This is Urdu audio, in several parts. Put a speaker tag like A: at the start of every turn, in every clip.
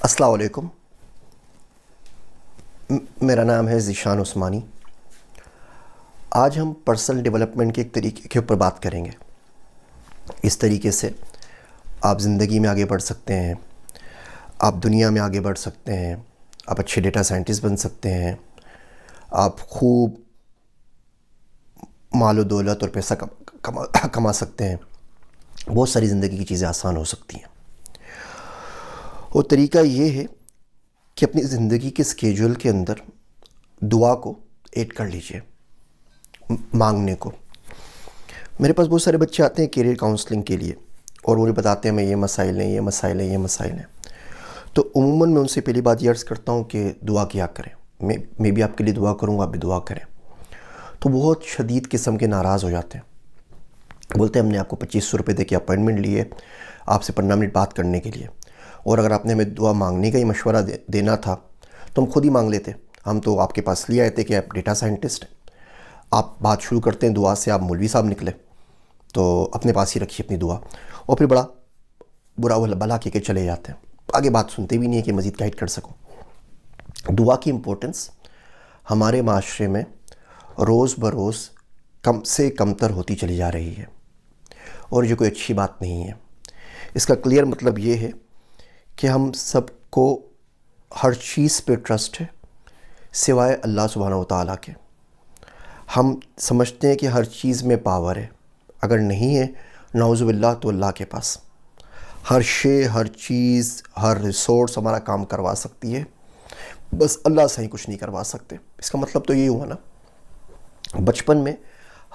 A: السلام علیکم. میرا نام ہے ذیشان عثمانی. آج ہم پرسنل ڈیولپمنٹ کے ایک طریقے کے اوپر بات کریں گے. اس طریقے سے آپ زندگی میں آگے بڑھ سکتے ہیں، آپ دنیا میں آگے بڑھ سکتے ہیں، آپ اچھے ڈیٹا سائنٹسٹ بن سکتے ہیں، آپ خوب مال و دولت اور پیسہ کما سکتے ہیں. بہت ساری زندگی کی چیزیں آسان ہو سکتی ہیں. اور طریقہ یہ ہے کہ اپنی زندگی کے اسکیجول کے اندر دعا کو ایڈ کر لیجئے، مانگنے کو. میرے پاس بہت سارے بچے آتے ہیں کیریئر کاؤنسلنگ کے لیے اور مجھے بتاتے ہیں میں یہ مسائل ہیں، یہ مسائل ہیں، یہ مسائل ہیں. تو عموماً میں ان سے پہلی بات یہ عرض کرتا ہوں کہ دعا کیا کریں. میں بھی آپ کے لیے دعا کروں گا، آپ بھی دعا کریں. تو بہت شدید قسم کے ناراض ہو جاتے ہیں. بولتے ہیں ہم نے آپ کو 2500 روپے دے کے اپائنٹمنٹ لی ہے آپ سے 15 منٹ بات کرنے کے لیے، اور اگر آپ نے ہمیں دعا مانگنے کا ہی مشورہ دینا تھا تو ہم خود ہی مانگ لیتے. ہم تو آپ کے پاس لے آئے تھے کہ آپ ڈیٹا سائنٹسٹ ہیں. آپ بات شروع کرتے ہیں دعا سے، آپ مولوی صاحب نکلے، تو اپنے پاس ہی رکھیے اپنی دعا، اور پھر بڑا برا بلا کے چلے جاتے ہیں. آگے بات سنتے بھی نہیں ہے کہ مزید گائیڈ کر سکوں. دعا کی امپورٹنس ہمارے معاشرے میں روز بروز کم سے کم تر ہوتی چلی جا رہی ہے، اور یہ کوئی اچھی بات نہیں ہے. اس کا کلیئر مطلب یہ ہے کہ ہم سب کو ہر چیز پہ ٹرسٹ ہے سوائے اللہ سبحانہ و تعالیٰ کے. ہم سمجھتے ہیں کہ ہر چیز میں پاور ہے. اگر نہیں ہے نعوذ باللہ تو اللہ کے پاس ہر شے، ہر چیز، ہر ریسورس ہمارا کام کروا سکتی ہے، بس اللہ سے ہی کچھ نہیں کروا سکتے. اس کا مطلب تو یہ ہوا نا. بچپن میں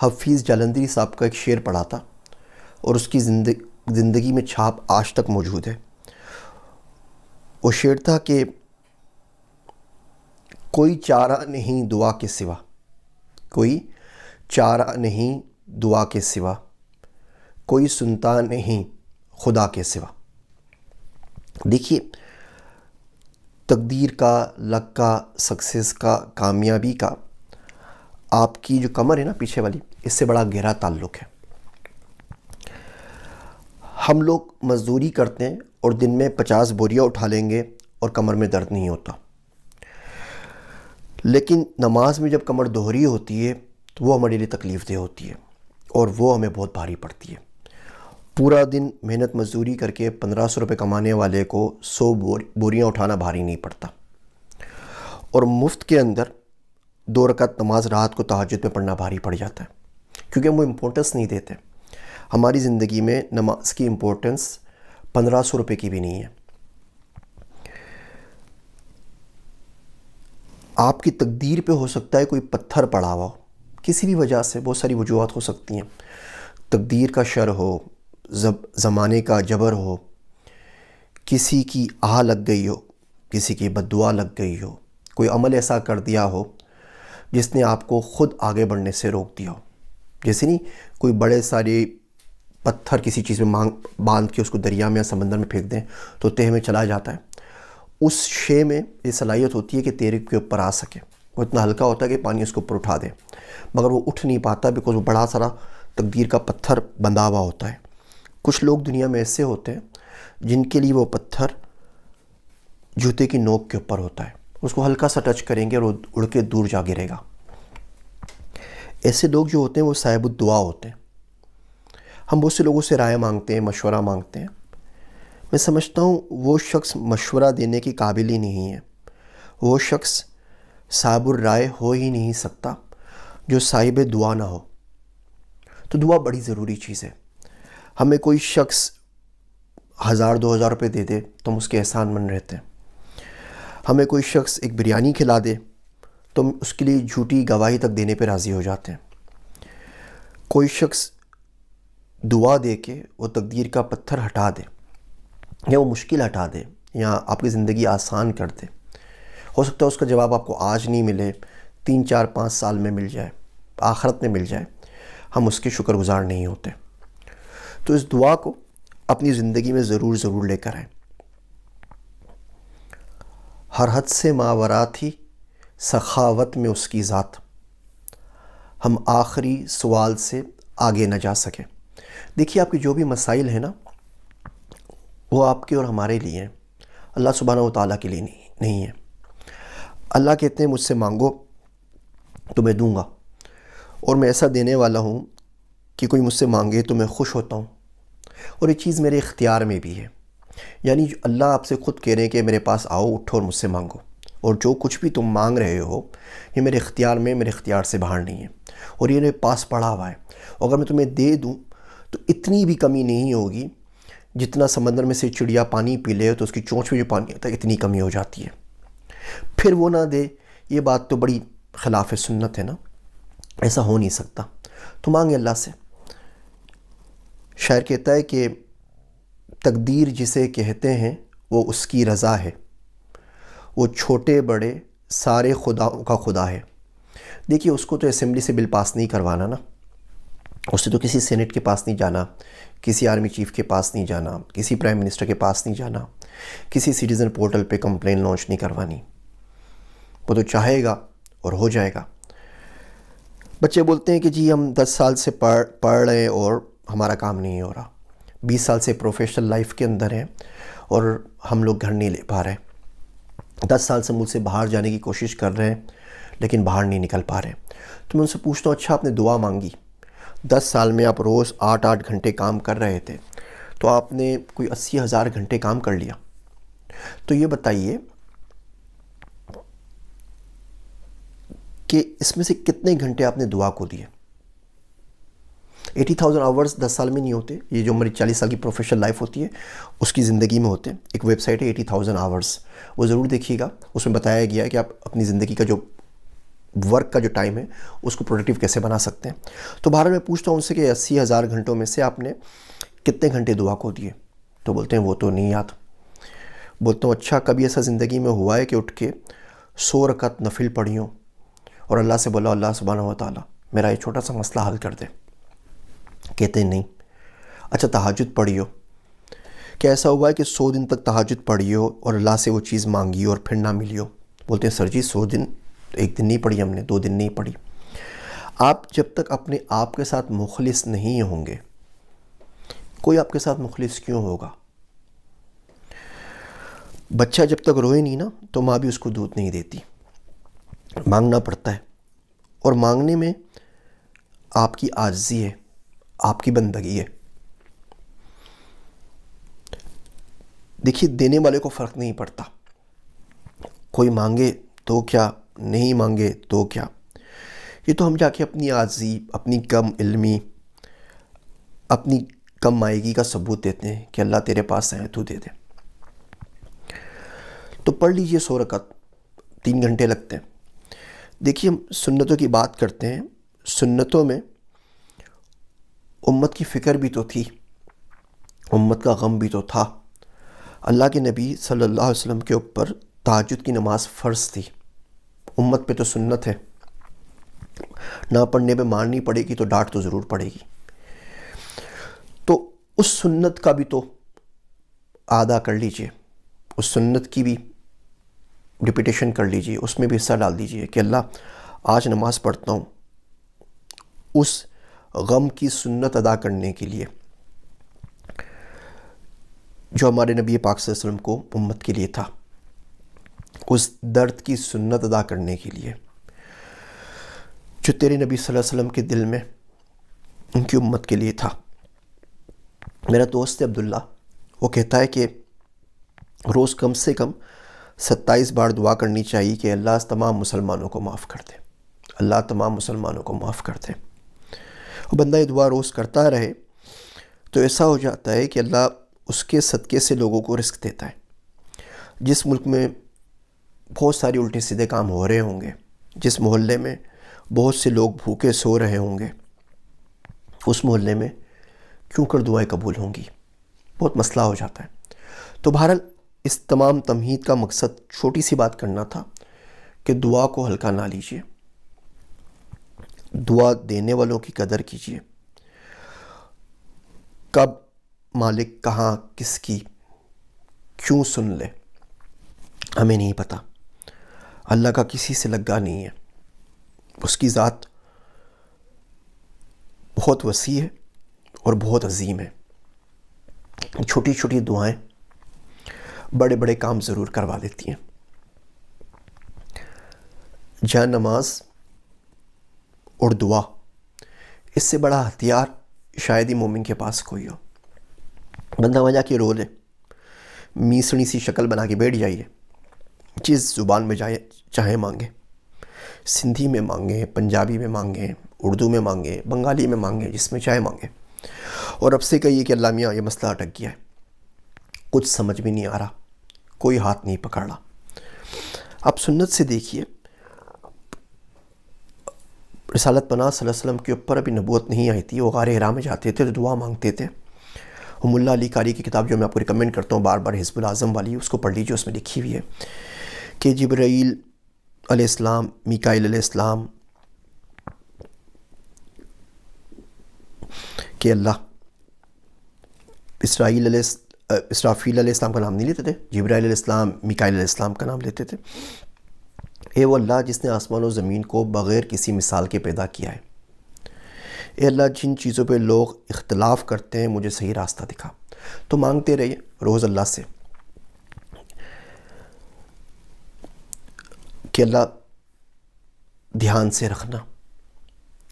A: حفیظ جالندھری صاحب کا ایک شعر پڑھا تھا اور اس کی زندگی میں چھاپ آج تک موجود ہے. وہ شعر تھا کہ کوئی چارہ نہیں دعا کے سوا، کوئی چارہ نہیں دعا کے سوا، کوئی سنتا نہیں خدا کے سوا. دیکھیے، تقدیر کا، لک کا، سکسیس کا، کامیابی کا آپ کی جو کمر ہے نا پیچھے والی، اس سے بڑا گہرا تعلق ہے. ہم لوگ مزدوری کرتے ہیں اور دن میں 50 بوریاں اٹھا لیں گے اور کمر میں درد نہیں ہوتا، لیکن نماز میں جب کمر دوہری ہوتی ہے تو وہ ہمارے لیے تکلیف دہ ہوتی ہے اور وہ ہمیں بہت بھاری پڑتی ہے. پورا دن محنت مزدوری کر کے 1500 روپے کمانے والے کو 100 بوریاں اٹھانا بھاری نہیں پڑتا، اور مفت کے اندر 2 رکعت نماز رات کو تہجد میں پڑھنا بھاری پڑ جاتا ہے، کیونکہ ہم وہ امپورٹنس نہیں دیتے. ہماری زندگی میں نماز کی امپورٹنس 1500 روپے کی بھی نہیں ہے. آپ کی تقدیر پہ ہو سکتا ہے کوئی پتھر پڑا ہوا ہو، کسی بھی وجہ سے، بہت ساری وجوہات ہو سکتی ہیں. تقدیر کا شر ہو، زمانے کا جبر ہو، کسی کی آہ لگ گئی ہو، کسی کی بد دعا لگ گئی ہو، کوئی عمل ایسا کر دیا ہو جس نے آپ کو خود آگے بڑھنے سے روک دیا ہو. جیسے نہیں کوئی بڑے سارے پتھر کسی چیز میں باندھ کے اس کو دریا میں یا سمندر میں پھینک دیں تو تہہ میں چلا جاتا ہے. اس شے میں یہ صلاحیت ہوتی ہے کہ تیرے کے اوپر آ سکے. وہ اتنا ہلکا ہوتا ہے کہ پانی اس کے اوپر اٹھا دے، مگر وہ اٹھ نہیں پاتا بیکاز وہ بڑا سارا تقدیر کا پتھر بندھا ہوا ہوتا ہے. کچھ لوگ دنیا میں ایسے ہوتے ہیں جن کے لیے وہ پتھر جوتے کی نوک کے اوپر ہوتا ہے، اس کو ہلکا سا ٹچ کریں گے اور وہ اڑ کے دور جا گرے گا. ایسے لوگ جو ہوتے ہیں وہ صاحب الدعا ہوتے ہیں. ہم بہت سے لوگوں سے رائے مانگتے ہیں، مشورہ مانگتے ہیں. میں سمجھتا ہوں وہ شخص مشورہ دینے کے قابل ہی نہیں ہے. وہ شخص صاحب الرائے ہو ہی نہیں سکتا جو صاحب دعا نہ ہو. تو دعا بڑی ضروری چیز ہے. ہمیں کوئی شخص 1000-2000 روپے دے دے تو ہم اس کے احسان مند رہتے ہیں. ہمیں کوئی شخص ایک بریانی کھلا دے تو ہم اس کے لیے جھوٹی گواہی تک دینے پہ راضی ہو جاتے ہیں. کوئی شخص دعا دے کے وہ تقدیر کا پتھر ہٹا دے، یا وہ مشکل ہٹا دے، یا آپ کی زندگی آسان کر دے. ہو سکتا ہے اس کا جواب آپ کو آج نہیں ملے، 3-4-5 سال میں مل جائے، آخرت میں مل جائے. ہم اس کے شکر گزار نہیں ہوتے. تو اس دعا کو اپنی زندگی میں ضرور لے کر آئیں. ہر حد سے ماورا تھی سخاوت میں اس کی ذات، ہم آخری سوال سے آگے نہ جا سکے. دیکھیے، آپ کے جو بھی مسائل ہیں نا، وہ آپ کے اور ہمارے لیے ہیں. اللہ سبحانہ و تعالیٰ کے لیے نہیں ہے۔ اللہ کہتے ہیں مجھ سے مانگو تو میں دوں گا، اور میں ایسا دینے والا ہوں کہ کوئی مجھ سے مانگے تو میں خوش ہوتا ہوں، اور یہ چیز میرے اختیار میں بھی ہے۔ یعنی اللہ آپ سے خود کہہ رہے ہیں کہ میرے پاس آؤ، اٹھو اور مجھ سے مانگو، اور جو کچھ بھی تم مانگ رہے ہو یہ میرے اختیار میں، میرے اختیار سے باہر نہیں ہے، اور یہ میرے پاس پڑا ہوا ہے۔ اگر میں تمہیں دے دوں تو اتنی بھی کمی نہیں ہوگی، جتنا سمندر میں سے چڑیا پانی پی لے تو اس کی چونچ میں جو پانی آتا ہے اتنی کمی ہو جاتی ہے، پھر وہ نہ دے۔ یہ بات تو بڑی خلاف سنت ہے نا، ایسا ہو نہیں سکتا۔ تو مانگے اللہ سے۔ شاعر کہتا ہے کہ تقدیر جسے کہتے ہیں وہ اس کی رضا ہے، وہ چھوٹے بڑے سارے خداؤں کا خدا ہے۔ دیکھیے اس کو تو اسمبلی سے بل پاس نہیں کروانا نا، اس سے تو کسی سینٹ کے پاس نہیں جانا، کسی آرمی چیف کے پاس نہیں جانا، کسی پرائم منسٹر کے پاس نہیں جانا، کسی سٹیزن پورٹل پہ کمپلین لانچ نہیں کروانی، وہ تو چاہے گا اور ہو جائے گا۔ بچے بولتے ہیں کہ جی ہم 10 سال سے پڑھ رہے ہیں اور ہمارا کام نہیں ہو رہا، 20 سال سے پروفیشنل لائف کے اندر ہیں اور ہم لوگ گھر نہیں لے پا رہے، 10 سال سے ملک سے باہر جانے کی کوشش کر رہے ہیں لیکن باہر نہیں نکل پا رہے۔ تو میں ان سے پوچھتا ہوں اچھا آپ نے دعا مانگی، 10 سال میں آپ روز 8 گھنٹے کام کر رہے تھے، تو آپ نے کوئی 80,000 گھنٹے کام کر لیا، تو یہ بتائیے کہ اس میں سے کتنے گھنٹے آپ نے دعا کو دیے؟ 80,000 آورز 10 سال میں نہیں ہوتے، یہ جو ہماری 40 سال کی پروفیشنل لائف ہوتی ہے اس کی زندگی میں ہوتے ہیں۔ ایک ویب سائٹ ہے 80,000 آورز، وہ ضرور دیکھیے گا، اس میں بتایا گیا ہے کہ آپ اپنی زندگی کا جو ورک کا جو ٹائم ہے اس کو پروڈکٹیو کیسے بنا سکتے ہیں۔ تو بہرحال میں پوچھتا ہوں ان سے کہ 80,000 گھنٹوں میں سے آپ نے کتنے گھنٹے دعا کو دیے؟ تو بولتے ہیں وہ تو نہیں یاد۔ بولتا ہوں اچھا کبھی ایسا زندگی میں ہوا ہے کہ اٹھ کے 100 رکعت نفل پڑھی ہوں اور اللہ سے بولا اللہ سبحانہ و تعالیٰ میرا یہ چھوٹا سا مسئلہ حل کر دے؟ کہتے ہیں نہیں۔ اچھا تہجد پڑھی ہو، کیا ایسا ہوا ہے کہ 100 دن تک تہجد پڑھی ہو اور اللہ سے وہ چیز مانگی اور پھر نہ ملی ہو؟ بولتے ہیں سر جی 100 دن ایک دن نہیں پڑھی ہم نے، 2 دن نہیں پڑھی۔ آپ جب تک اپنے آپ کے ساتھ مخلص نہیں ہوں گے، کوئی آپ کے ساتھ مخلص کیوں ہوگا؟ بچہ جب تک روئے نہیں نا تو ماں بھی اس کو دودھ نہیں دیتی، مانگنا پڑتا ہے، اور مانگنے میں آپ کی عاجزی ہے، آپ کی بندگی ہے۔ دیکھیے دینے والے کو فرق نہیں پڑتا، کوئی مانگے تو کیا، نہیں مانگے تو کیا، یہ تو ہم جا کے اپنی عاجزی، اپنی کم علمی، اپنی کم مائگی کا ثبوت دیتے ہیں کہ اللہ تیرے پاس ہے تو دے دے۔ تو پڑھ لیجئے 100 رکعت، 3 گھنٹے لگتے ہیں۔ دیکھیے ہم سنتوں کی بات کرتے ہیں، سنتوں میں امت کی فکر بھی تو تھی، امت کا غم بھی تو تھا۔ اللہ کے نبی صلی اللہ علیہ وسلم کے اوپر تہجد کی نماز فرض تھی، امت پہ تو سنت ہے، نہ پڑھنے پہ مارنی پڑے گی تو ڈانٹ تو ضرور پڑے گی۔ تو اس سنت کا بھی تو ادا کر لیجئے، اس سنت کی بھی ریپیٹیشن کر لیجئے، اس میں بھی حصہ ڈال دیجئے کہ اللہ آج نماز پڑھتا ہوں اس غم کی سنت ادا کرنے کے لیے جو ہمارے نبی پاک صلی اللہ علیہ وسلم کو امت کے لیے تھا، اس درد کی سنت ادا کرنے کے لیے جو تیرے نبی صلی اللہ علیہ وسلم کے دل میں ان کی امت کے لیے تھا۔ میرا دوست عبداللہ وہ کہتا ہے کہ روز کم سے کم 27 بار دعا کرنی چاہیے کہ اللہ تمام مسلمانوں کو معاف کر دے، اللہ تمام مسلمانوں کو معاف کر دے۔ وہ بندہ یہ دعا روز کرتا رہے تو ایسا ہو جاتا ہے کہ اللہ اس کے صدقے سے لوگوں کو رزق دیتا ہے۔ جس ملک میں بہت ساری الٹے سیدھے کام ہو رہے ہوں گے، جس محلے میں بہت سے لوگ بھوکے سو رہے ہوں گے، اس محلے میں کیوں کر دعائیں قبول ہوں گی؟ بہت مسئلہ ہو جاتا ہے۔ تو بہرحال اس تمام تمہید کا مقصد چھوٹی سی بات کرنا تھا کہ دعا کو ہلکا نہ لیجیے، دعا دینے والوں کی قدر کیجیے۔ کب مالک کہاں کس کی کیوں سن لے ہمیں نہیں پتہ، اللہ کا کسی سے لگا نہیں ہے، اس کی ذات بہت وسیع ہے اور بہت عظیم ہے۔ چھوٹی چھوٹی دعائیں بڑے بڑے کام ضرور کروا دیتی ہیں. جان نماز اور دعا، اس سے بڑا ہتھیار شاید ہی مومن کے پاس کوئی ہو. بندہ وجہ کے رو لے، میسنی سی شکل بنا کے بیٹھ جائیے، جس زبان میں جائے چاہے مانگے، سندھی میں مانگے، پنجابی میں مانگے، اردو میں مانگے، بنگالی میں مانگے، جس میں چاہے مانگے، اور اب سے کہیے کہ اللہ میاں یہ مسئلہ اٹک گیا ہے، کچھ سمجھ بھی نہیں آ رہا، کوئی ہاتھ نہیں پکڑ رہا. آپ سنت سے دیکھیے، رسالت پناہ صلی اللہ علیہ وسلم کے اوپر ابھی نبوت نہیں آئی تھی، وہ غار حرا میں جاتے تھے تو دعا مانگتے تھے. ملا علی قاری کی کتاب جو میں آپ کو ریکمینڈ کرتا ہوں بار بار، حزب الاعظم والی، اس کو پڑھ لیجیے. اس میں لکھی ہوئی ہے کہ جبرائیل علیہ السلام، میکائیل علیہ السلام کہ اللہ اسرافیل علیہ السلام کا نام نہیں لیتے تھے، جبرائیل علیہ السلام، میکائیل علیہ السلام کا نام لیتے تھے. اے وہ اللہ جس نے آسمان و زمین کو بغیر کسی مثال کے پیدا کیا ہے، اے اللہ جن چیزوں پہ لوگ اختلاف کرتے ہیں مجھے صحیح راستہ دکھا. تو مانگتے رہیے روز اللہ سے کہ اللہ دھیان سے رکھنا،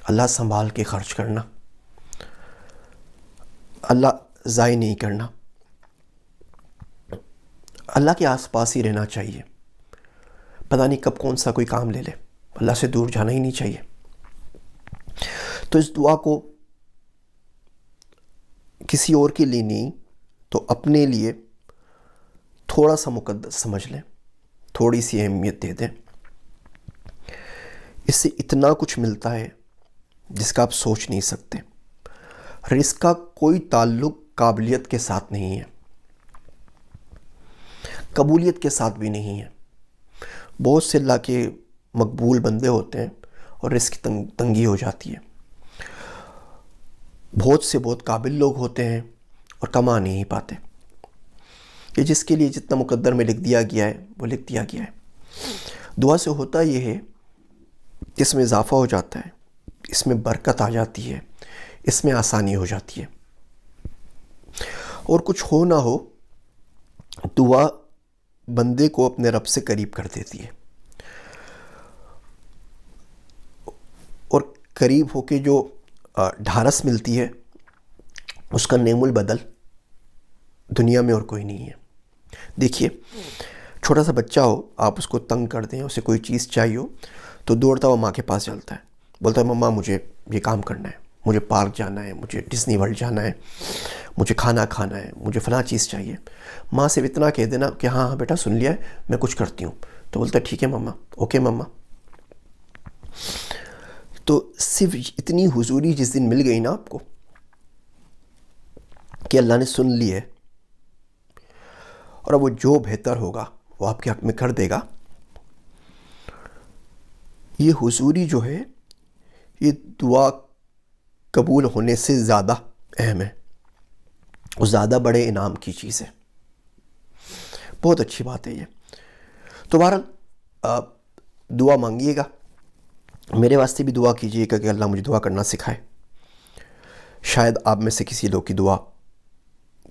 A: اللہ سنبھال کے خرچ کرنا، اللہ ضائع نہیں کرنا، اللہ کے آس پاس ہی رہنا چاہیے. پتہ نہیں کب کون سا کوئی کام لے لے، اللہ سے دور جانا ہی نہیں چاہیے. تو اس دعا کو کسی اور کے لیے نہیں تو اپنے لیے تھوڑا سا مقدس سمجھ لیں، تھوڑی سی اہمیت دے دیں. اس سے اتنا کچھ ملتا ہے جس کا آپ سوچ نہیں سکتے. رزق کا کوئی تعلق قابلیت کے ساتھ نہیں ہے، قبولیت کے ساتھ بھی نہیں ہے. بہت سے اللہ کے مقبول بندے ہوتے ہیں اور رزق کی تنگی ہو جاتی ہے. بہت سے بہت قابل لوگ ہوتے ہیں اور کما نہیں پاتے. کہ جس کے لیے جتنا مقدر میں لکھ دیا گیا ہے وہ لکھ دیا گیا ہے. دعا سے ہوتا یہ ہے کہ اس میں اضافہ ہو جاتا ہے، اس میں برکت آ جاتی ہے، اس میں آسانی ہو جاتی ہے. اور کچھ ہو نہ ہو، دعا بندے کو اپنے رب سے قریب کر دیتی ہے. اور قریب ہو کے جو ڈھارس ملتی ہے اس کا نعم البدل دنیا میں اور کوئی نہیں ہے. دیکھیے چھوٹا سا بچہ ہو، آپ اس کو تنگ کر دیں، اسے کوئی چیز چاہیے ہو تو دوڑتا ہوا ماں کے پاس چلتا ہے، بولتا ہے مما مجھے یہ کام کرنا ہے، مجھے پارک جانا ہے، مجھے ڈزنی ورلڈ جانا ہے، مجھے کھانا کھانا ہے، مجھے فلاں چیز چاہیے. ماں سے اتنا کہہ دینا کہ ہاں ہاں بیٹا سن لیا ہے، میں کچھ کرتی ہوں، تو بولتا ہے ٹھیک ہے مما، اوکے مما. تو صرف اتنی حضوری جس دن مل گئی نا آپ کو کہ اللہ نے سن لی ہے اور اب وہ جو بہتر ہوگا وہ آپ کے حق میں کر دے گا، یہ حضوری جو ہے یہ دعا قبول ہونے سے زیادہ اہم ہے اور زیادہ بڑے انعام کی چیز ہے. بہت اچھی بات ہے یہ. تو بہرحال دعا مانگیے گا، میرے واسطے بھی دعا کیجیے گا کہ اللہ مجھے دعا کرنا سکھائے. شاید آپ میں سے کسی لوگ کی دعا،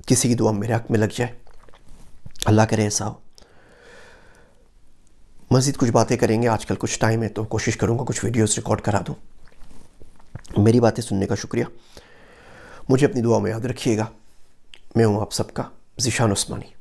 A: کسی کی دعا میرے حق میں لگ جائے، اللہ کرے ایسا ہو. مزید کچھ باتیں کریں گے، آج کل کچھ ٹائم ہے تو کوشش کروں گا کچھ ویڈیوز ریکارڈ کرا دوں. میری باتیں سننے کا شکریہ. مجھے اپنی دعا میں یاد رکھیے گا. میں ہوں آپ سب کا ذیشان عثمانی.